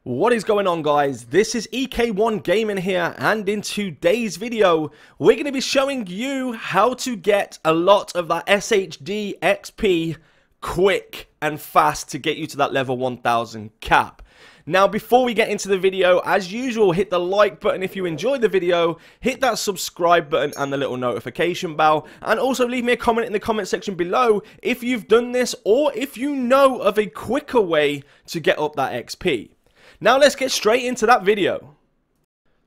What is going on, guys? This is EK1 Gaming here, and in today's video we're going to be showing you how to get a lot of that SHD XP quick and fast to get you to that level 1000 cap. Now, before we get into the video, as usual, hit the like button if you enjoyed the video, hit that subscribe button and the little notification bell, and also leave me a comment in the comment section below if you've done this or if you know of a quicker way to get up that XP. Now let's get straight into that video.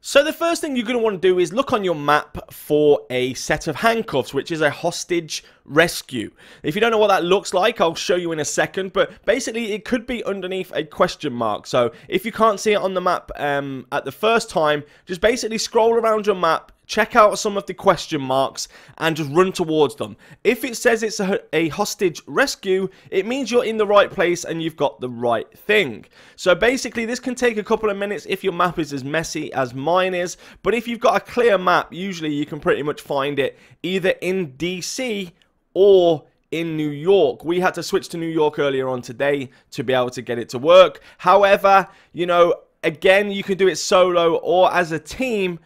So the first thing you're going to want to do is look on your map for a set of handcuffs, which is a hostage rescue. If you don't know what that looks like, I'll show you in a second, but basically it could be underneath a question mark. So if you can't see it on the map at the first time, just basically scroll around your map, check out some of the question marks and just run towards them. If it says it's a hostage rescue, it means you're in the right place and you've got the right thing. So basically this can take a couple of minutes if your map is as messy as mine is, but if you've got a clear map, usually you can pretty much find it either in DC or in New York. We had to switch to New York earlier on today to be able to get it to work. However, you know, again, you can do it solo or as a team.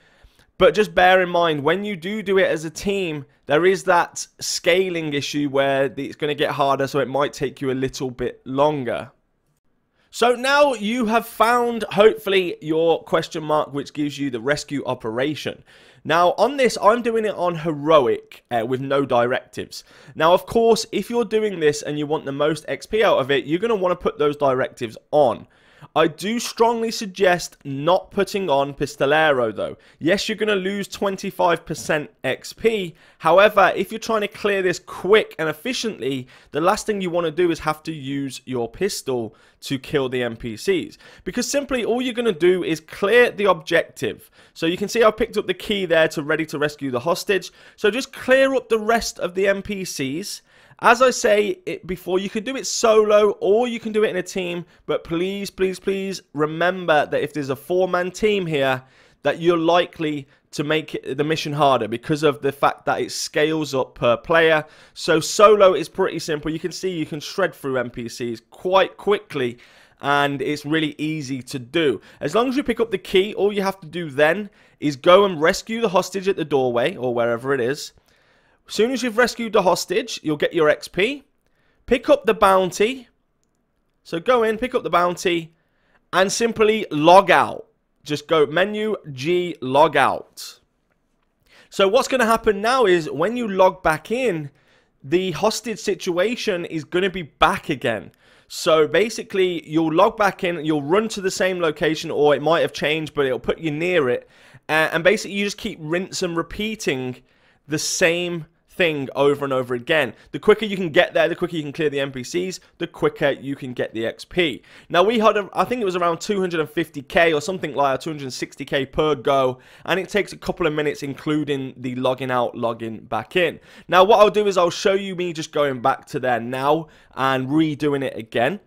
But just bear in mind, when you do it as a team, there is that scaling issue where it's going to get harder, so it might take you a little bit longer. So now you have found, hopefully, your question mark, which gives you the rescue operation. Now, on this, I'm doing it on heroic with no directives. Now, of course, if you're doing this and you want the most XP out of it, you're going to want to put those directives on. I do strongly suggest not putting on Pistolero though. Yes, you're going to lose 25% XP. However, if you're trying to clear this quick and efficiently, the last thing you want to do is have to use your pistol to kill the NPCs. Because simply all you're going to do is clear the objective. So you can see I've picked up the key there to ready to rescue the hostage. So just clear up the rest of the NPCs. As I say before, you can do it solo or you can do it in a team, but please, please, please remember that if there's a four-man team here, that you're likely to make the mission harder because of the fact that it scales up per player. So solo is pretty simple. You can see you can shred through NPCs quite quickly, and it's really easy to do. As long as you pick up the key, all you have to do then is go and rescue the hostage at the doorway or wherever it is. As soon as you've rescued the hostage, you'll get your XP. Pick up the bounty. So go in, pick up the bounty, and simply log out. Just go menu G, log out. So what's going to happen now is when you log back in, the hostage situation is going to be back again. So basically, you'll log back in, you'll run to the same location, or it might have changed, but it'll put you near it. And basically, you just keep rinse and repeating the same thing over and over again. The quicker you can get there, the quicker you can clear the NPCs, the quicker you can get the XP. Now we had, I think it was around 250k or something like that, 260k per go, and it takes a couple of minutes including the logging out, logging back in. Now what I'll do is I'll show you me just going back to there now and redoing it again.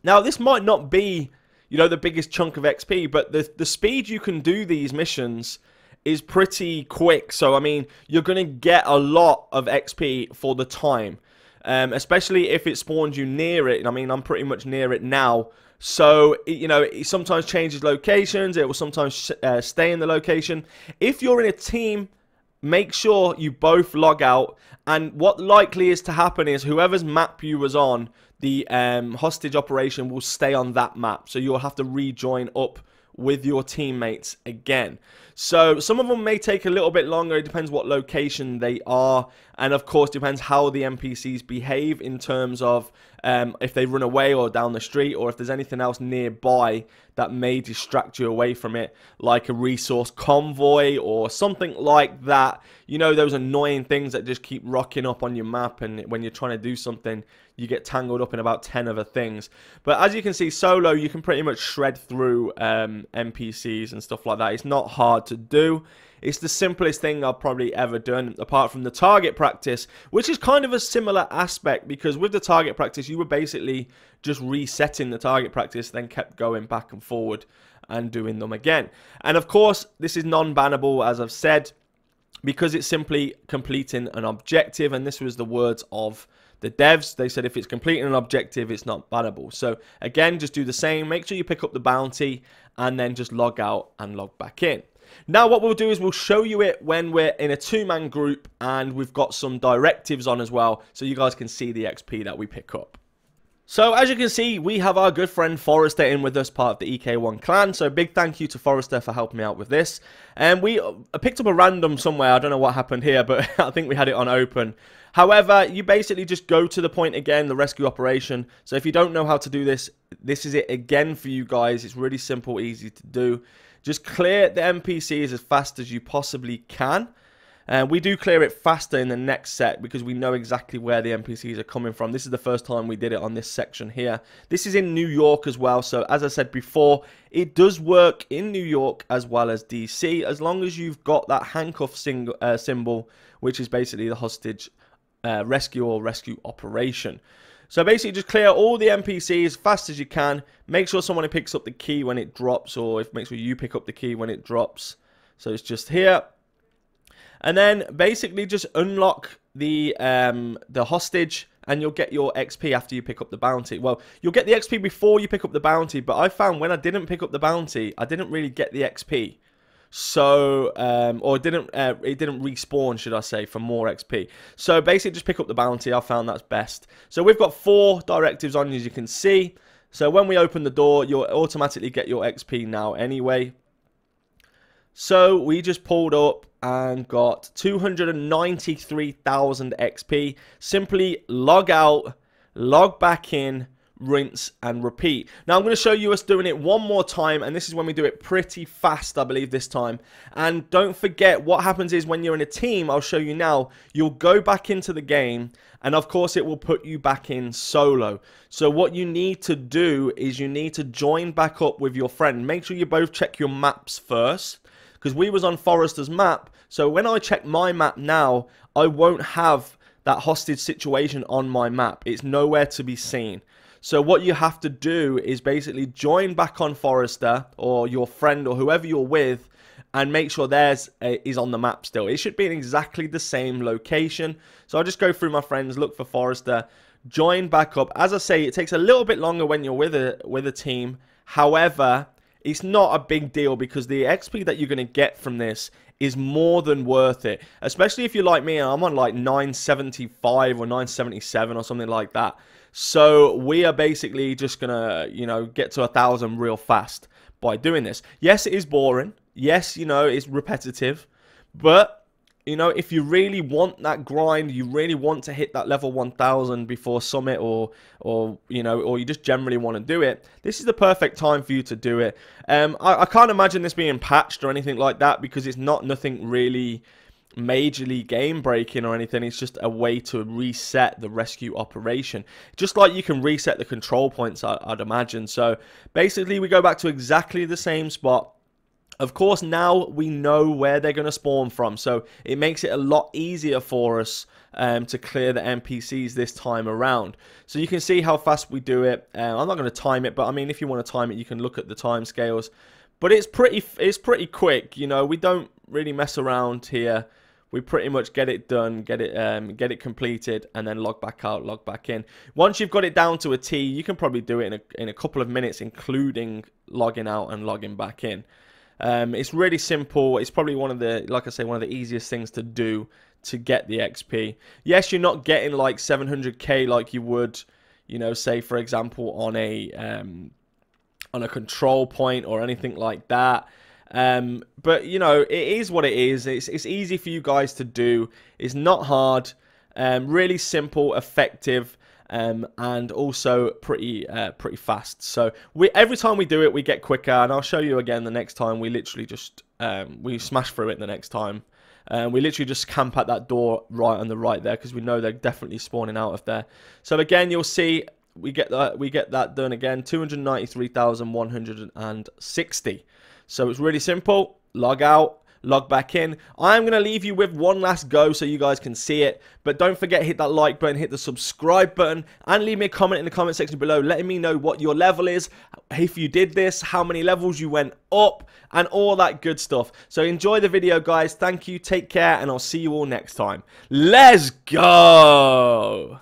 Now this might not be, you know, the biggest chunk of XP, but the speed you can do these missions is pretty quick. So I mean, you're going to get a lot of XP for the time, especially if it spawns you near it. I mean, I'm pretty much near it now, so you know, it sometimes changes locations. It will sometimes stay in the location. If you're in a team, make sure you both log out, and what likely is to happen is whoever's map you was on, the hostage operation will stay on that map, so you'll have to rejoin up with your teammates again. So some of them may take a little bit longer. It depends what location they are, and of course depends how the NPCs behave in terms of if they run away or down the street, or if there's anything else nearby that may distract you away from it, like a resource convoy or something like that. You know, those annoying things that just keep rocking up on your map, and when you're trying to do something, you get tangled up in about 10 other things. But as you can see, solo, you can pretty much shred through NPCs and stuff like that. It's not hard to do. It's the simplest thing I've probably ever done, apart from the target practice, which is kind of a similar aspect, because with the target practice, you were basically just resetting the target practice, then kept going back and forward and doing them again. And of course, this is non-bannable, as I've said, because it's simply completing an objective, and this was the words of The devs, they said if it's completing an objective, it's not bannable. So again, just do the same. Make sure you pick up the bounty and then just log out and log back in. Now what we'll do is we'll show you it when we're in a 2-man group and we've got some directives on as well, so you guys can see the XP that we pick up. So as you can see, we have our good friend Forrester in with us, part of the EK1 clan. So big thank you to Forrester for helping me out with this. And we picked up a random somewhere. I don't know what happened here, but I think we had it on open. However, you basically just go to the point again, the rescue operation. So if you don't know how to do this, this is it again for you guys. It's really simple, easy to do. Just clear the NPCs as fast as you possibly can. We do clear it faster in the next set because we know exactly where the NPCs are coming from. This is the first time we did it on this section here. This is in New York as well. So as I said before, it does work in New York as well as DC, as long as you've got that handcuff symbol, which is basically the hostage rescue or rescue operation. So basically just clear all the NPCs as fast as you can. Make sure someone picks up the key when it drops, or make sure you pick up the key when it drops. So it's just here. And then basically just unlock the hostage and you'll get your XP after you pick up the bounty. Well, you'll get the XP before you pick up the bounty, but I found when I didn't pick up the bounty, I didn't really get the XP. So, or it didn't respawn, should I say, for more XP. So basically just pick up the bounty. I found that's best. So we've got 4 directives on, as you can see. So when we open the door, you'll automatically get your XP now anyway. So we just pulled up and got 293,000 XP. Simply log out, log back in, rinse and repeat. Now I'm going to show you us doing it one more time, and this is when we do it pretty fast, I believe, this time. And don't forget, what happens is when you're in a team, I'll show you now, you'll go back into the game and of course it will put you back in solo. So what you need to do is you need to join back up with your friend. Make sure you both check your maps first, because we was on Forrester's map. So when I check my map now, I won't have that hostage situation on my map. It's nowhere to be seen. So what you have to do is basically join back on Forrester or your friend or whoever you're with, and make sure theirs is on the map still. It should be in exactly the same location. So I'll just go through my friends, look for Forrester, join back up. As I say, it takes a little bit longer when you're with a team. However, it's not a big deal because the XP that you're going to get from this is more than worth it. Especially if you're like me, I'm on like 975 or 977 or something like that. So we are basically just going to, you know, get to 1,000 real fast by doing this. Yes, it is boring. Yes, you know, it's repetitive. But, you know, if you really want that grind, you really want to hit that level 1,000 before Summit or you know, or you just generally want to do it, this is the perfect time for you to do it. I can't imagine this being patched or anything like that because it's nothing really majorly game breaking or anything. It's just a way to reset the rescue operation, just like you can reset the control points, I'd imagine. So basically we go back to exactly the same spot. Of course, now we know where they're going to spawn from, so it makes it a lot easier for us to clear the NPCs this time around. So you can see how fast we do it. I'm not going to time it, but I mean, if you want to time it, you can look at the time scales. But it's pretty quick. You know, we don't really mess around here. We pretty much get it done, get it completed, and then log back out, log back in. Once you've got it down to a T, you can probably do it in a couple of minutes, including logging out and logging back in. It's really simple. It's probably one of the, like I say, one of the easiest things to do to get the XP. Yes, you're not getting like 700k like you would, you know, say for example on a control point or anything like that. But you know, it is what it is. It's easy for you guys to do. It's not hard. Really simple, effective. And also pretty fast. So every time we do it, we get quicker, and I'll show you again the next time. We literally just we smash through it the next time. We literally just camp at that door right on the right there because we know they're definitely spawning out of there. So again, you'll see we get that done again. 293,160. So it's really simple. Log out, log back in. I'm going to leave you with one last go so you guys can see it. But don't forget, hit that like button, hit the subscribe button, and leave me a comment in the comment section below letting me know what your level is, if you did this, how many levels you went up, and all that good stuff. So enjoy the video, guys. Thank you, take care, and I'll see you all next time. Let's go!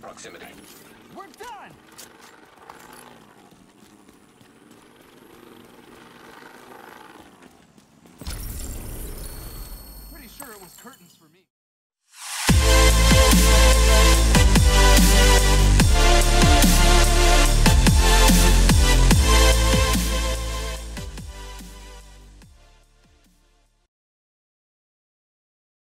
proximity. We're done!